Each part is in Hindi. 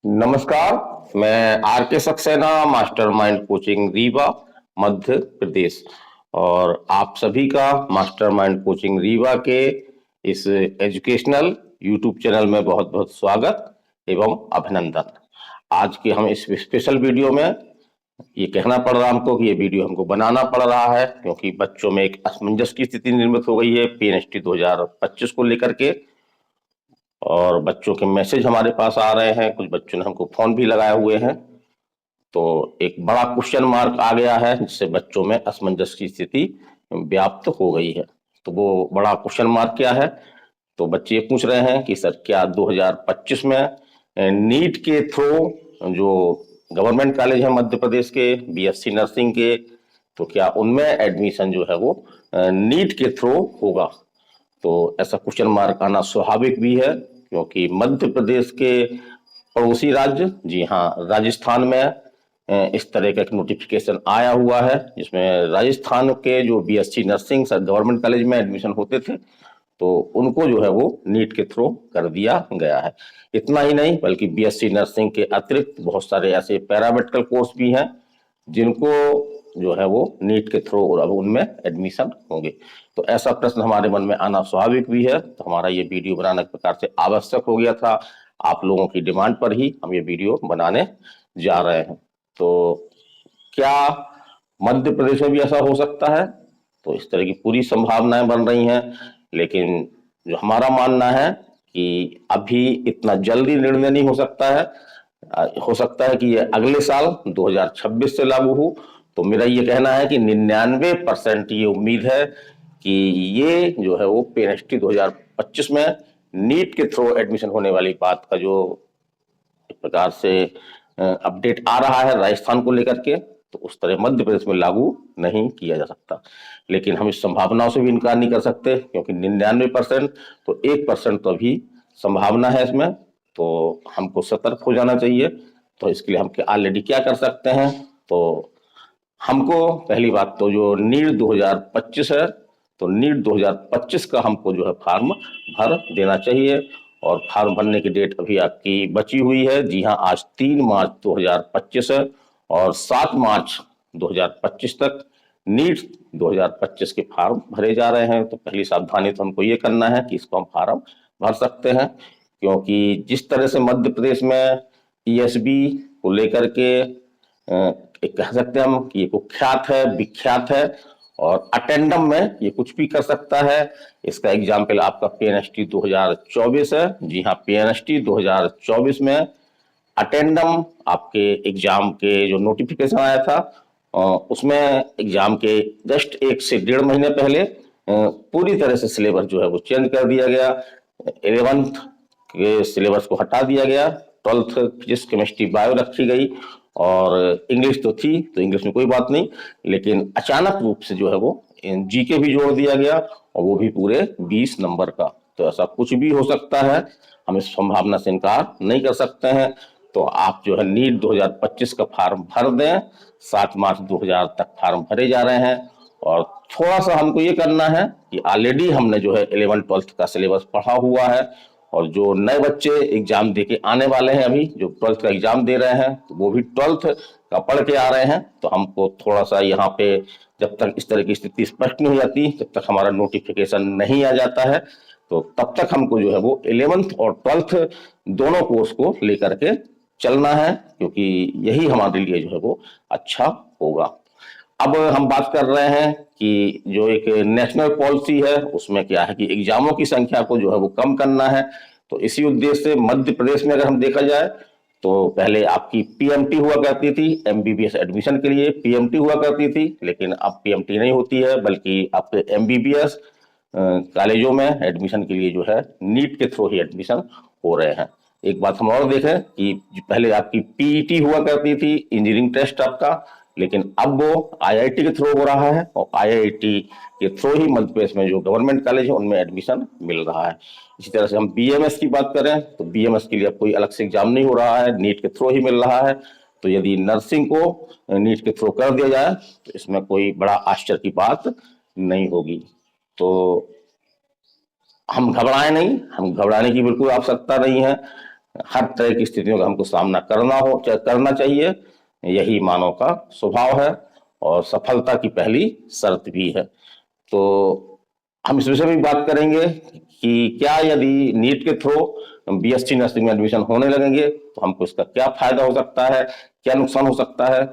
नमस्कार। मैं आर के सक्सेना, मास्टरमाइंड कोचिंग रीवा, मध्य प्रदेश। और आप सभी का मास्टरमाइंड कोचिंग रीवा के इस एजुकेशनल यूट्यूब चैनल में बहुत बहुत स्वागत एवं अभिनंदन। आज के हम इस स्पेशल वीडियो में ये कहना पड़ रहा हमको कि ये वीडियो हमको बनाना पड़ रहा है क्योंकि बच्चों में एक असमंजस की स्थिति निर्मित हो गई है पीएनएसटी 2025 को लेकर के। और बच्चों के मैसेज हमारे पास आ रहे हैं, कुछ बच्चों ने हमको फोन भी लगाए हुए हैं। तो एक बड़ा क्वेश्चन मार्क आ गया है जिससे बच्चों में असमंजस की स्थिति व्याप्त हो गई है। तो वो बड़ा क्वेश्चन मार्क क्या है? तो बच्चे ये पूछ रहे हैं कि सर क्या 2025 में नीट के थ्रू जो गवर्नमेंट कॉलेज है मध्य प्रदेश के बीएससी नर्सिंग के, तो क्या उनमें एडमिशन जो है वो नीट के थ्रू होगा? तो ऐसा क्वेश्चन मार्क आना स्वाभाविक भी है क्योंकि मध्य प्रदेश के पड़ोसी राज्य, जी हाँ, राजस्थान में इस तरह का एक नोटिफिकेशन आया हुआ है जिसमें राजस्थान के जो बीएससी नर्सिंग गवर्नमेंट कॉलेज में एडमिशन होते थे तो उनको जो है वो नीट के थ्रू कर दिया गया है। इतना ही नहीं बल्कि बीएससी नर्सिंग के अतिरिक्त बहुत सारे ऐसे पैरामेडिकल कोर्स भी हैं जिनको जो है वो नीट के थ्रू और अब उनमें एडमिशन होंगे। तो ऐसा प्रश्न हमारे मन में आना स्वाभाविक भी है, तो हमारा ये वीडियो बनाने के प्रकार से आवश्यक हो गया था। आप लोगों की डिमांड पर ही हम ये वीडियो बनाने जा रहे हैं। तो क्या मध्य प्रदेश में भी ऐसा हो सकता है? तो इस तरह की पूरी संभावनाएं बन रही हैं, लेकिन जो हमारा मानना है कि अभी इतना जल्दी निर्णय नहीं हो सकता है। हो सकता है कि ये अगले साल 2026 से लागू हो। तो मेरा ये कहना है कि 99% ये उम्मीद है कि ये जो है वो पीएनएसटी 2025 में नीट के थ्रू एडमिशन होने वाली बात का जो एक प्रकार से अपडेट आ रहा है राजस्थान को लेकर के, तो उस तरह मध्य प्रदेश में लागू नहीं किया जा सकता। लेकिन हम इस संभावनाओं से भी इनकार नहीं कर सकते क्योंकि 99% तो 1% तो अभी संभावना है इसमें, तो हमको सतर्क हो जाना चाहिए। तो इसके लिए हम ऑलरेडी क्या कर सकते हैं? तो हमको पहली बात तो जो नीट 2025 है, तो नीट 2025 का हमको जो है फॉर्म भर देना चाहिए। और फॉर्म भरने की डेट अभी आपकी बची हुई है। जी हाँ, आज 3 मार्च 2025 है और 7 मार्च 2025 तक नीट 2025 के फॉर्म भरे जा रहे हैं। तो पहली सावधानी तो हमको ये करना है कि इसको हम फॉर्म भर सकते हैं क्योंकि जिस तरह से मध्य प्रदेश में ईएसबी को लेकर के एक कह सकते हैं हम कि ये कुख्यात है, विख्यात है और अटेंडम में ये कुछ भी कर सकता है। इसका एग्जाम्पल आपका पीएनएसटी 2024 है। जी हाँ, पीएनएसटी 2024 में अटेंडम आपके एग्जाम के जो नोटिफिकेशन आया था उसमें एग्जाम के जस्ट 1 से 1.5 महीने पहले पूरी तरह से सिलेबस जो है वो चेंज कर दिया गया। 11th के सिलेबस को हटा दिया गया, 12th फिजिक्स केमिस्ट्री बायो रखी गई और इंग्लिश तो थी, तो इंग्लिश में कोई बात नहीं, लेकिन अचानक रूप से जो है वो जीके भी जोड़ दिया गया और वो भी पूरे 20 नंबर का। तो ऐसा कुछ भी हो सकता है, हम इस संभावना से इनकार नहीं कर सकते हैं। तो आप जो है नीट 2025 का फॉर्म भर दें। 7 मार्च 2000 तक फॉर्म भरे जा रहे हैं और थोड़ा सा हमको ये करना है कि ऑलरेडी हमने जो है 11th-12th का सिलेबस पढ़ा हुआ है और जो नए बच्चे एग्जाम दे के आने वाले हैं, अभी जो 12th का एग्जाम दे रहे हैं तो वो भी 12th का पढ़ के आ रहे हैं। तो हमको थोड़ा सा यहाँ पे जब तक इस तरह की स्थिति स्पष्ट नहीं हो जाती, जब तक हमारा नोटिफिकेशन नहीं आ जाता है, तो तब तक हमको जो है वो 11th और 12th दोनों कोर्स को लेकर के चलना है क्योंकि यही हमारे लिए जो है वो अच्छा होगा। अब हम बात कर रहे हैं कि जो एक नेशनल पॉलिसी है उसमें क्या है कि एग्जामों की संख्या को जो है वो कम करना है। तो इसी उद्देश्य से मध्य प्रदेश में अगर हम देखा जाए तो पहले आपकी पीएमटी हुआ करती थी, एमबीबीएस एडमिशन के लिए पीएमटी हुआ करती थी, लेकिन अब पीएमटी नहीं होती है बल्कि आपके एमबीबीएस कॉलेजों में एडमिशन के लिए जो है नीट के थ्रू ही एडमिशन हो रहे हैं। एक बात हम और देखें कि पहले आपकी पीईटी हुआ करती थी, इंजीनियरिंग टेस्ट आपका, लेकिन अब वो आईआईटी के थ्रू हो रहा है और आईआईटी के थ्रू ही मध्य प्रदेश में जो गवर्नमेंट कॉलेज है उनमें एडमिशन मिल रहा है। इसी तरह से हम बीएमएस की बात करें तो बीएमएस के लिए अब कोई अलग से एग्जाम नहीं हो रहा है, नीट के थ्रू ही मिल रहा है। तो यदि नर्सिंग को नीट के थ्रू कर दिया जाए तो इसमें कोई बड़ा आश्चर्य की बात नहीं होगी। तो हम घबराए नहीं, हम घबराने की बिल्कुल आवश्यकता नहीं है। हर तरह की स्थितियों का हमको सामना करना चाहिए। यही मानव का स्वभाव है और सफलता की पहली शर्त भी है। तो हम इस विषय में भी बात करेंगे कि क्या यदि नीट के थ्रू बीएससी नर्सिंग में एडमिशन होने लगेंगे तो हमको इसका क्या फायदा हो सकता है, क्या नुकसान हो सकता है।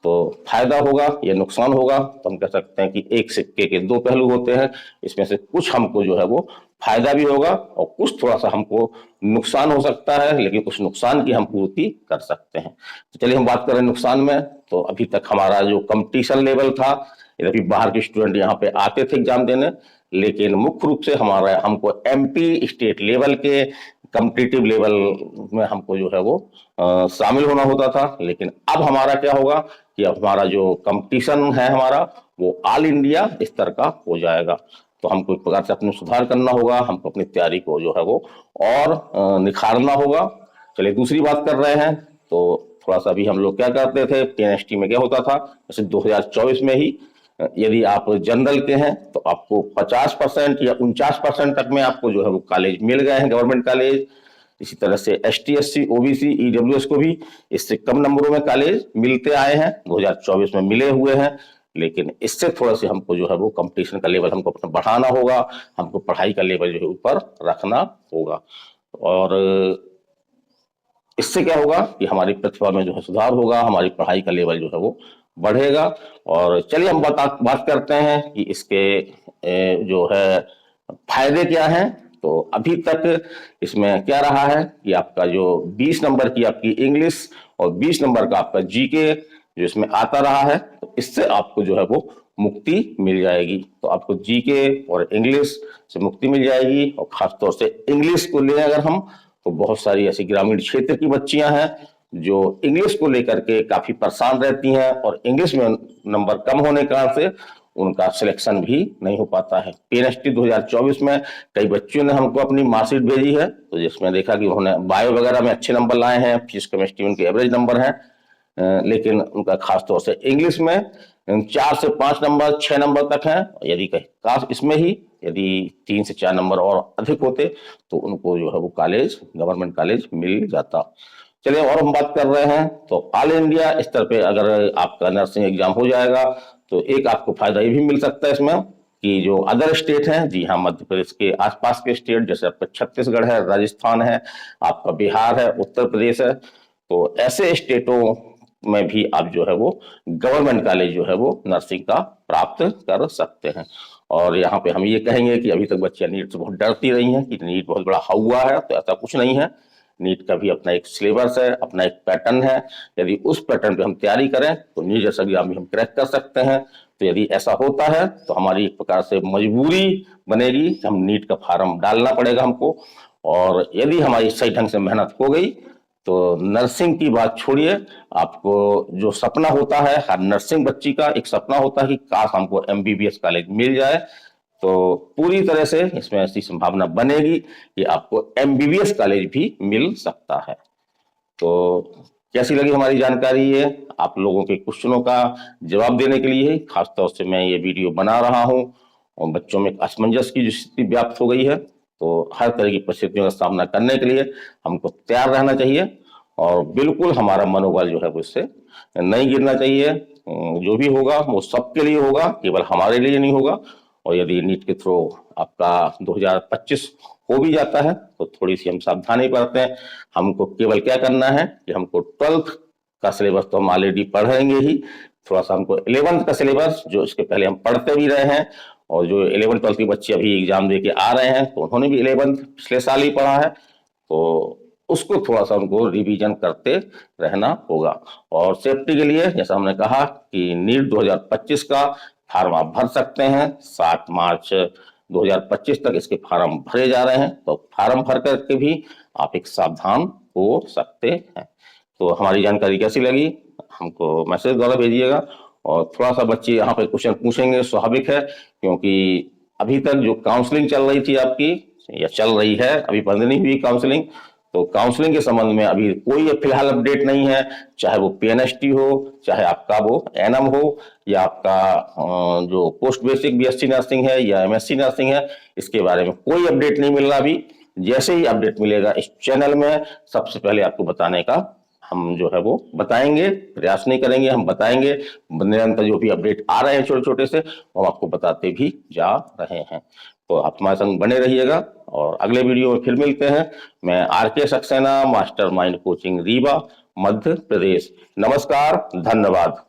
तो फायदा होगा या नुकसान होगा तो हम कह सकते हैं कि एक सिक्के के दो पहलू होते हैं। इसमें से कुछ हमको जो है वो फायदा भी होगा और कुछ थोड़ा सा हमको नुकसान हो सकता है, लेकिन उस नुकसान की हम पूर्ति कर सकते हैं। तो चलिए हम बात करें नुकसान में। तो अभी तक हमारा जो कंपटीशन लेवल था, यद्यपि बाहर के स्टूडेंट यहाँ पे आते थे एग्जाम देने, लेकिन मुख्य रूप से हमको एमपी स्टेट लेवल के कम्पिटिटिव लेवल में हमको जो है वो शामिल होना होता था। लेकिन अब हमारा क्या होगा कि अब हमारा जो कंपटीशन है हमारा वो ऑल इंडिया स्तर का हो जाएगा। तो हमको एक प्रकार से अपने सुधार करना होगा, हमको अपनी तैयारी को जो है वो और निखारना होगा। चलिए दूसरी बात कर रहे हैं। तो थोड़ा सा भी हम लोग क्या करते थे, पीएनएसटी में क्या होता था, जैसे 2024 में ही यदि आप जनरल के हैं तो आपको 50% या 49% तक में आपको जो है वो कॉलेज मिल गए हैं, गवर्नमेंट कॉलेज। इसी तरह से एसटी, एससी, ओबीसी, ईडब्ल्यूएस को भी इससे कम नंबरों में कॉलेज मिलते आए हैं, 2024 में मिले हुए हैं। लेकिन इससे थोड़ा सा हमको जो है वो कंपटीशन का लेवल हमको अपना बढ़ाना होगा, हमको पढ़ाई का लेवल जो है ऊपर रखना होगा। और इससे क्या होगा कि हमारी प्रतिभा में जो है सुधार होगा, हमारी पढ़ाई का लेवल जो है वो बढ़ेगा। और चलिए हम बात करते हैं कि इसके जो है फायदे क्या हैं। तो अभी तक इसमें क्या रहा है कि आपका जो 20 नंबर की आपकी इंग्लिश और 20 नंबर का आपका जीके जो इसमें आता रहा है, तो इससे आपको जो है वो मुक्ति मिल जाएगी। तो आपको जीके और इंग्लिश से मुक्ति मिल जाएगी। और खासतौर से इंग्लिश को लें अगर हम, तो बहुत सारी ऐसी ग्रामीण क्षेत्र की बच्चियां हैं जो इंग्लिश को लेकर के काफी परेशान रहती हैं और इंग्लिश में नंबर कम होने के कारण से उनका सिलेक्शन भी नहीं हो पाता है। पीएनएसटी 2024 में कई बच्चों ने हमको अपनी मार्कशीट भेजी है, तो जिसमें देखा कि उन्होंने बायो वगैरह में अच्छे नंबर लाए हैं, फिजिक्स केमिस्ट्री में उनके एवरेज नंबर हैं, लेकिन उनका खासतौर से इंग्लिश में 4 से 5 नंबर, 6 नंबर तक हैं। यदि काश इसमें ही यदि 3 से 4 नंबर और अधिक होते तो उनको जो है वो कॉलेज, गवर्नमेंट कॉलेज मिल जाता। चलिए और हम बात कर रहे हैं। तो ऑल इंडिया स्तर पे अगर आपका नर्सिंग एग्जाम हो जाएगा तो एक आपको फायदा ये भी मिल सकता है इसमें कि जो अदर स्टेट हैं, जी हाँ, मध्य प्रदेश के आसपास के स्टेट जैसे आपका छत्तीसगढ़ है, राजस्थान है, आपका बिहार है, उत्तर प्रदेश है, तो ऐसे स्टेटों में भी आप जो है वो गवर्नमेंट कॉलेज जो है वो नर्सिंग का प्राप्त कर सकते हैं। और यहाँ पे हम ये कहेंगे कि अभी तक बच्चियां नीट से बहुत डरती रही हैं कि नीट बहुत बड़ा हवा है, तो ऐसा कुछ नहीं है। नीट का भी अपना एक सिलेबस है, अपना एक पैटर्न है। यदि उस पैटर्न पे हम तैयारी करें तो नीट जैसा एग्जाम भी हम क्रैक कर सकते हैं। तो यदि ऐसा होता है तो हमारी एक प्रकार से मजबूरी बनेगी, हम नीट का फार्म डालना पड़ेगा हमको। और यदि हमारी सही ढंग से मेहनत हो गई तो नर्सिंग की बात छोड़िए, आपको जो सपना होता है, हर नर्सिंग बच्ची का एक सपना होता है कि काश हमको एमबीबीएस कॉलेज मिल जाए, तो पूरी तरह से इसमें ऐसी संभावना बनेगी कि आपको एमबीबीएस कॉलेज भी मिल सकता है। तो कैसी लगी हमारी जानकारी ये, आप लोगों के क्वेश्चनों का जवाब देने के लिए खासतौर से मैं ये वीडियो बना रहा हूँ। और बच्चों में असमंजस की जो स्थिति व्याप्त हो गई है, तो हर तरह की परिस्थितियों का सामना करने के लिए हमको तैयार रहना चाहिए और बिल्कुल हमारा मनोबल जो है वो इससे नहीं गिरना चाहिए। जो भी होगा वो सबके लिए होगा, केवल हमारे लिए नहीं होगा। और यदि नीट के थ्रू आपका 2025 हो भी जाता है तो थोड़ी सी हम सावधानी बरतें हैं। हमको केवल क्या करना है कि हमको 12th का सिलेबस तो हम ऑलरेडी पढ़ेंगे ही, थोड़ा सा हमको 11th का सिलेबस जो इसके पहले हम पढ़ते भी रहे हैं, और जो 11th 12th के बच्चे अभी एग्जाम दे के आ रहे हैं तो उन्होंने भी 11th पिछले साल ही पढ़ा है, तो उसको थोड़ा सा उनको रिवीजन करते रहना होगा। और सेफ्टी के लिए जैसा हमने कहा कि नीट 2025 का फार्म आप भर सकते हैं। 7 मार्च 2025 तक इसके फार्म भरे जा रहे हैं, तो फार्म भर करके भी आप एक सावधान हो सकते हैं। तो हमारी जानकारी कैसी लगी हमको मैसेज द्वारा भेजिएगा। और थोड़ा सा बच्चे यहाँ पे क्वेश्चन पूछेंगे, स्वाभाविक है, क्योंकि अभी तक जो काउंसलिंग चल रही थी आपकी या चल रही है, अभी बंद नहीं हुई काउंसलिंग, तो काउंसलिंग के संबंध में अभी कोई फिलहाल अपडेट नहीं है। चाहे वो पीएनएसटी हो, चाहे आपका वो एनएम हो, या आपका जो पोस्ट बेसिक बीएससी नर्सिंग है या एमएससी नर्सिंग है, इसके बारे में कोई अपडेट नहीं मिल रहा अभी। जैसे ही अपडेट मिलेगा इस चैनल में सबसे पहले आपको बताने का हम जो है वो बताएंगे, प्रयास नहीं करेंगे, हम बताएंगे। निरंतर जो भी अपडेट आ रहे हैं छोटे छोटे से हम आपको बताते भी जा रहे हैं। तो आप हमारे संग बने रहिएगा और अगले वीडियो में फिर मिलते हैं। मैं R K Saxena, mastermind coaching Rewa, Madhya Pradesh. नमस्कार, धन्यवाद।